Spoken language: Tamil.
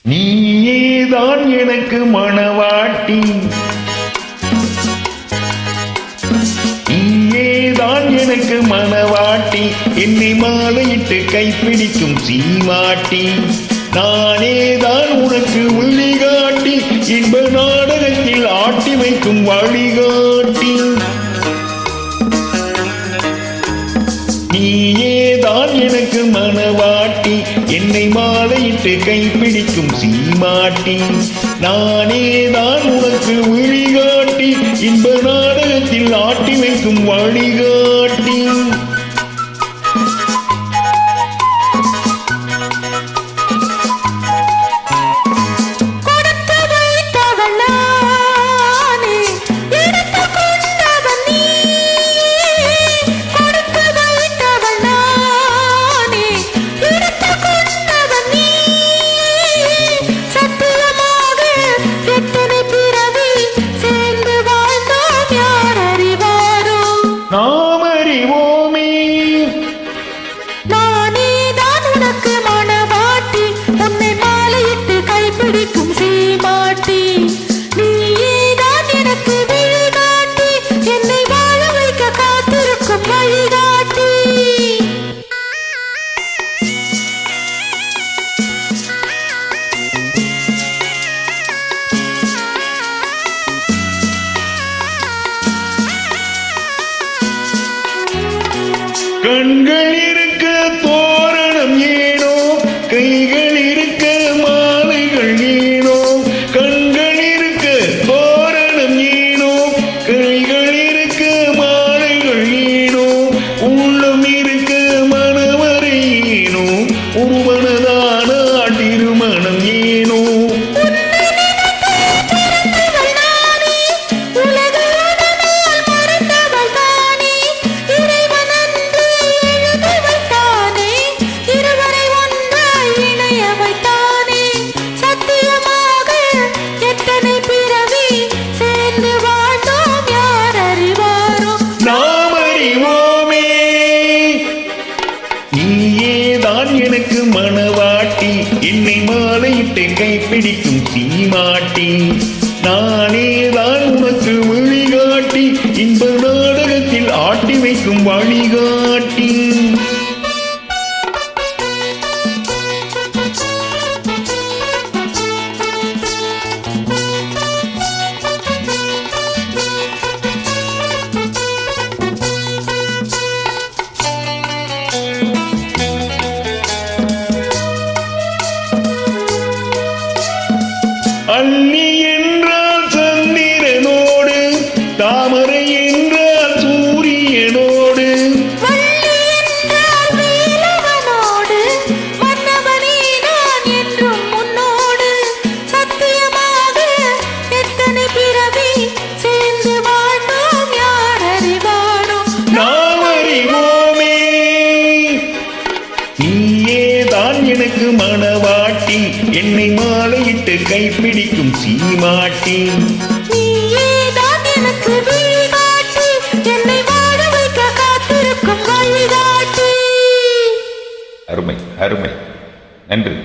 நீயேதான் எனக்கு மணவாட்டி, நீயேதான் எனக்கு மணவாட்டி, என்னை மாலையிட்டு கைப்பிடிக்கும் சீமாட்டி, நானேதான் உனக்கு வழிகாட்டி, இன்ப நாடகத்தில் ஆட்டி வைக்கும் வழிகாட்டி. நீயேதான் எனக்கு மணவாட்டி, என்னை மாலையிட்டு கைப்பிடிக்கும் சீமாட்டி, நானேதான் உனக்கு வழிகாட்டி, இன்ப நாடகத்தில் ஆட்டி வைக்கும் வழிகாட்டி. நாம் அறிவோமே நானேதான் உனக்கு மணவாட்டி, உன்னை மாலையிட்டு கைப்பிடிக்கும் சீமாட்டி, நீயேதான் எனக்கு வழிகாட்டி, என்னை வாழ வைக்க காத்திருக்கும் வழிகாட்டி. கண்கள் இருக்க தோரணம் ஏனோ, கைகள் இருக்க மாலைகள் ஏனோ, கண்கள் இருக்க தோரணம் ஏனோ, கைகள் இருக்க மாலைகள் ஏனோ, உள்ளம் இருக்க மனவரை ஏனோ, ஒரு மனதான திருமணம் ஏனோ. நீயேதான் எனக்கு மணவாட்டி, என்னை மாலையிட்டு கைப்பிடிக்கும் சீமாட்டி, நானேதான் உனக்கு வழிகாட்டி, இன்ப நாடகத்தில் ஆட்டி வைக்கும் வழிகாட்டி. அல்லி என்றால் சந்திரனோடு, தாமரை என்றால் சூரியனோடு, வள்ளி என்றால் வேலவனோடு, மன்னவனே நான் என்றும் உன்னோடு, சத்தியமாக எத்தனை பிறவி சேர்ந்து வாழ்ந்தோம் யார் அறிவாரோ. நாம் அறிவோமே. நீயேதான் எனக்கு மணவாட்டி, என்னை மாலையிட்டு கைப்பிடிக்கும் சீமாட்டி, நீயேதான் எனக்கு வழிகாட்டி, என்னை வாழ வைக்க காத்திருக்கும் வழிகாட்டி. அருமை அருமை, நன்றி.